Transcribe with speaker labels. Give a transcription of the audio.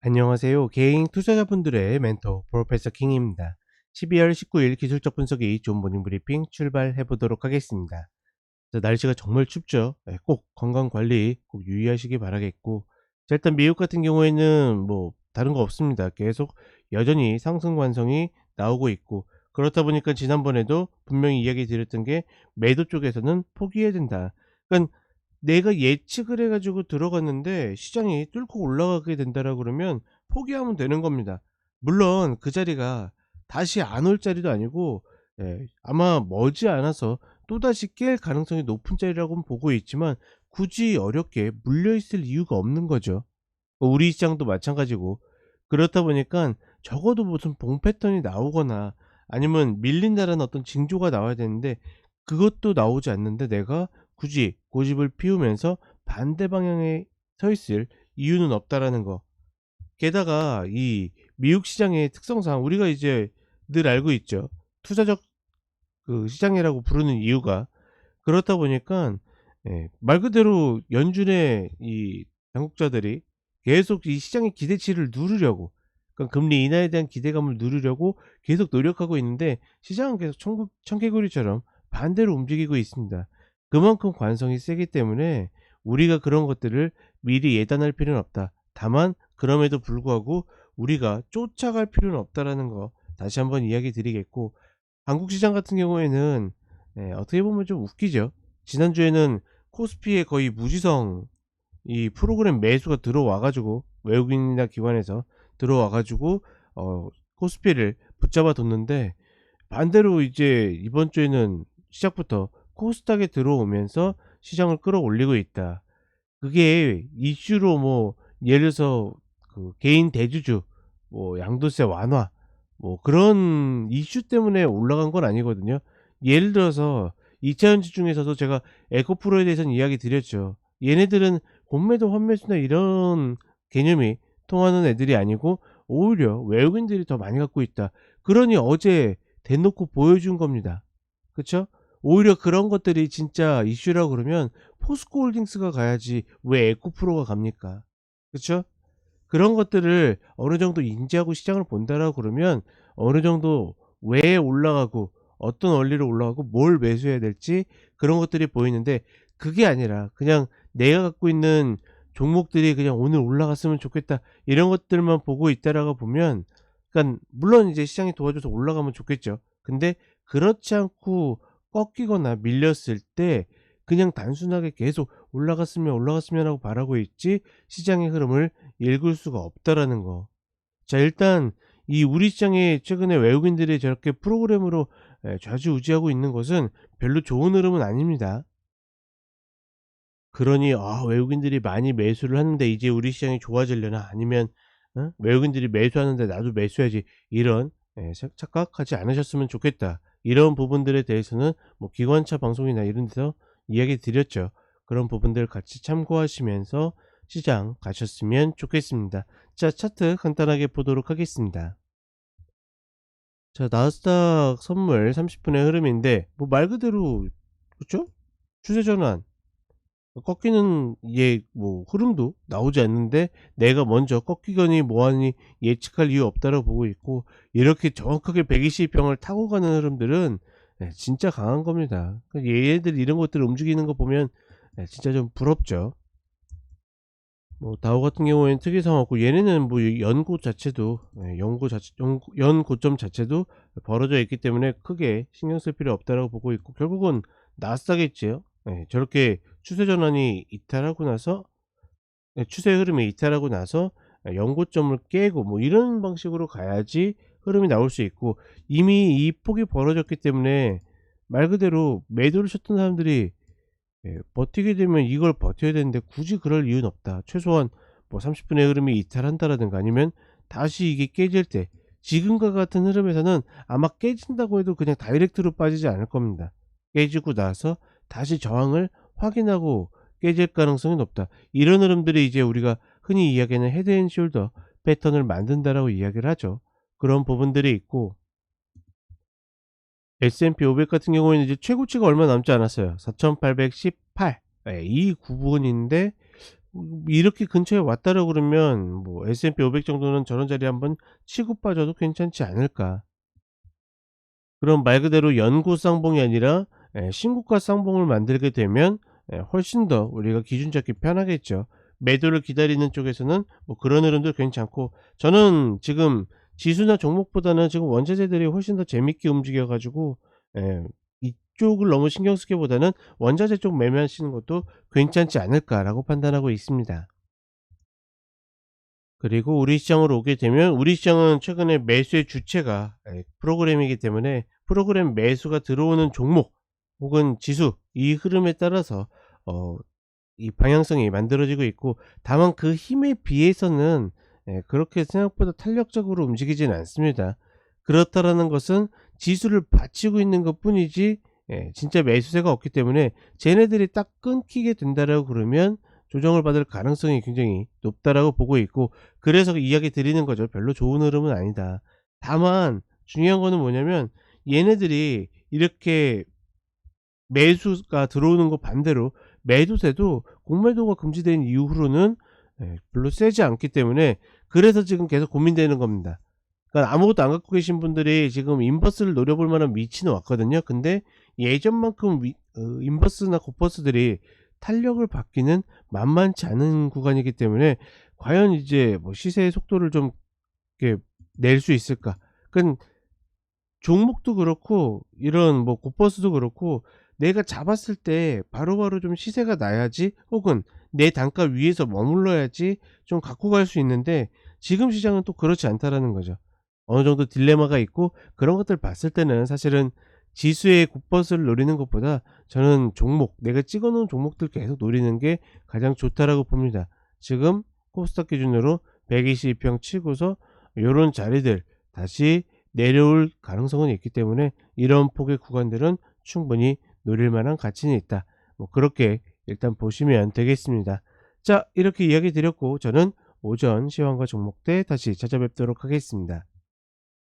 Speaker 1: 안녕하세요. 개인 투자자분들의 멘토 프로페서 킹입니다. 12월 19일 기술적 분석이 좋은 모닝 브리핑 출발해 보도록 하겠습니다. 날씨가 정말 춥죠. 꼭 건강 관리 꼭 유의하시기 바라겠고, 일단 미국 같은 경우에는 뭐 다른 거 없습니다. 계속 여전히 상승 관성이 나오고 있고, 그렇다 보니까 지난번에도 분명히 이야기 드렸던 게 매도 쪽에서는 포기해야 된다. 그러니까 내가 예측을 해 가지고 들어갔는데 시장이 뚫고 올라가게 된다라고 그러면 포기하면 되는 겁니다. 물론 그 자리가 다시 안 올 자리도 아니고, 아마 머지않아서 또다시 깰 가능성이 높은 자리라고는 보고 있지만 굳이 어렵게 물려 있을 이유가 없는 거죠. 우리 시장도 마찬가지고, 그렇다 보니까 적어도 무슨 봉 패턴이 나오거나 아니면 밀린다라는 어떤 징조가 나와야 되는데, 그것도 나오지 않는데 내가 굳이 고집을 피우면서 반대 방향에 서 있을 이유는 없다라는 거. 게다가 이 미국 시장의 특성상 우리가 이제 늘 알고 있죠. 투자적 그 시장이라고 부르는 이유가, 그렇다 보니까 말 그대로 연준의 이 당국자들이 계속 이 시장의 기대치를 누르려고, 그러니까 금리 인하에 대한 기대감을 누르려고 계속 노력하고 있는데, 시장은 계속 청개구리처럼 반대로 움직이고 있습니다. 그만큼 관성이 세기 때문에 우리가 그런 것들을 미리 예단할 필요는 없다. 다만 그럼에도 불구하고 우리가 쫓아갈 필요는 없다라는 거 다시 한번 이야기 드리겠고, 한국 시장 같은 경우에는 어떻게 보면 좀 웃기죠. 지난주에는 코스피에 거의 무지성 이 프로그램 매수가 들어와 가지고, 외국인이나 기관에서 들어와 가지고 코스피를 붙잡아 뒀는데, 반대로 이제 이번 주에는 시작부터 코스닥에 들어오면서 시장을 끌어올리고 있다. 그게 이슈로 뭐 예를 들어서 그 개인 대주주 뭐 양도세 완화 뭐 그런 이슈 때문에 올라간 건 아니거든요. 예를 들어서 2차 전지 중에서도 제가 에코프로에 대해서는 이야기 드렸죠. 얘네들은 공매도 환매수나 이런 개념이 통하는 애들이 아니고 오히려 외국인들이 더 많이 갖고 있다. 그러니 어제 대놓고 보여준 겁니다. 그쵸? 오히려 그런 것들이 진짜 이슈라고 그러면 포스코홀딩스가 가야지 왜 에코프로가 갑니까? 그쵸? 그런 것들을 어느 정도 인지하고 시장을 본다라고 그러면 어느 정도 왜 올라가고 어떤 원리로 올라가고 뭘 매수해야 될지 그런 것들이 보이는데, 그게 아니라 그냥 내가 갖고 있는 종목들이 그냥 '오늘 올라갔으면 좋겠다.' 이런 것들만 보고 있다라고 보면, 그러니까 물론 이제 시장이 도와줘서 올라가면 좋겠죠. 근데 그렇지 않고 꺾이거나 밀렸을 때 그냥 단순하게 계속 '올라갔으면, 올라갔으면.' 하고 바라고 있지 시장의 흐름을 읽을 수가 없다라는 거. 자, 일단 이 우리 시장에 최근에 외국인들이 저렇게 프로그램으로 좌지우지하고 있는 것은 별로 좋은 흐름은 아닙니다. 그러니 '아 외국인들이 많이 매수를 하는데 이제 우리 시장이 좋아지려나?' 아니면 '외국인들이 매수하는데 나도 매수해야지.' 이런 착각하지 않으셨으면 좋겠다. 이런 부분들에 대해서는 뭐 기관차 방송이나 이런 데서 이야기 드렸죠. 그런 부분들 같이 참고하시면서 시장 가셨으면 좋겠습니다. 자, 차트 간단하게 보도록 하겠습니다. 자, 나스닥 선물 30 분의 흐름인데 뭐 말 그대로 그쵸? 추세 전환, 꺾이는 뭐 흐름도 나오지 않는데 내가 먼저 꺾이거니 뭐하니 예측할 이유 없다고 보고 있고, 이렇게 정확하게 120 평을 타고 가는 흐름들은 진짜 강한 겁니다. 얘네들 이런 것들 움직이는 거 보면 진짜 좀 부럽죠. 뭐 다우 같은 경우에는 특이사항 없고, 얘네는 뭐 연고 자체도 연고 자체 연고점 자체도 벌어져 있기 때문에 크게 신경 쓸 필요 없다라고 보고 있고, 결국은 나스닥겠지요. 저렇게 추세 전환이 이탈하고 나서 추세 흐름이 이탈하고 나서 연고점을 깨고 뭐 이런 방식으로 가야지 흐름이 나올 수 있고, 이미 이 폭이 벌어졌기 때문에 말 그대로 매도를 쳤던 사람들이 버티게 되면 이걸 버텨야 되는데 굳이 그럴 이유는 없다. 최소한 뭐 30 분의 흐름이 이탈한다라든가 아니면 다시 이게 깨질 때, 지금과 같은 흐름에서는 아마 깨진다고 해도 그냥 다이렉트로 빠지지 않을 겁니다. 깨지고 나서 다시 저항을 확인하고 깨질 가능성이 높다. 이런 흐름들이 이제 우리가 흔히 이야기하는 헤드 앤 숄더 패턴을 만든다라고 이야기를 하죠. 그런 부분들이 있고, S&P 500 같은 경우에는 이제 최고치가 얼마 남지 않았어요. 4,818. 이 구분인데 이렇게 근처에 왔다라고 그러면 뭐 S&P 500 정도는 저런 자리에 한번 치고 빠져도 괜찮지 않을까. 그럼 말 그대로 연구 쌍봉이 아니라 신고가 쌍봉을 만들게 되면 훨씬 더 우리가 기준 잡기 편하겠죠. 매도를 기다리는 쪽에서는 뭐 그런 흐름도 괜찮고, 저는 지금 지수나 종목보다는 지금 원자재들이 훨씬 더 재밌게 움직여 가지고 이쪽을 너무 신경 쓰기보다는 원자재 쪽 매매하시는 것도 괜찮지 않을까라고 판단하고 있습니다. 그리고 우리 시장으로 오게 되면, 우리 시장은 최근에 매수의 주체가 프로그램이기 때문에 프로그램 매수가 들어오는 종목 혹은 지수, 이 흐름에 따라서 어 이 방향성이 만들어지고 있고, 다만 그 힘에 비해서는 그렇게 생각보다 탄력적으로 움직이지는 않습니다. 그렇다라는 것은 지수를 받치고 있는 것뿐이지 진짜 매수세가 없기 때문에, 쟤네들이 딱 끊기게 된다라고 그러면 조정을 받을 가능성이 굉장히 높다라고 보고 있고, 그래서 이야기 드리는 거죠. 별로 좋은 흐름은 아니다. 다만 중요한 거는 뭐냐면, 얘네들이 이렇게 매수가 들어오는 거 반대로 매도세도 공매도가 금지된 이후로는 별로 세지 않기 때문에, 그래서 지금 계속 고민되는 겁니다. 그러니까 아무것도 안 갖고 계신 분들이 지금 인버스를 노려볼 만한 위치는 왔거든요. 근데 예전만큼 인버스나 고퍼스들이 탄력을 받기는 만만치 않은 구간이기 때문에, 과연 이제 뭐 시세의 속도를 좀 이렇게 낼 수 있을까? 그건 종목도 그렇고 이런 뭐 고퍼스도 그렇고, 내가 잡았을 때 바로바로 좀 시세가 나야지, 혹은 내 단가 위에서 머물러야지 좀 갖고 갈 수 있는데, 지금 시장은 또 그렇지 않다라는 거죠. 어느 정도 딜레마가 있고, 그런 것들 봤을 때는 사실은 지수의 굿버스를 노리는 것보다 저는 종목, 내가 찍어 놓은 종목들 계속 노리는 게 가장 좋다라고 봅니다. 지금 코스닥 기준으로 122평 치고서 요런 자리들 다시 내려올 가능성은 있기 때문에, 이런 폭의 구간들은 충분히 노릴 만한 가치는 있다. 뭐 그렇게 일단 보시면 되겠습니다. 자, 이렇게 이야기 드렸고, 저는 오전 시황과 종목 때 다시 찾아뵙도록 하겠습니다.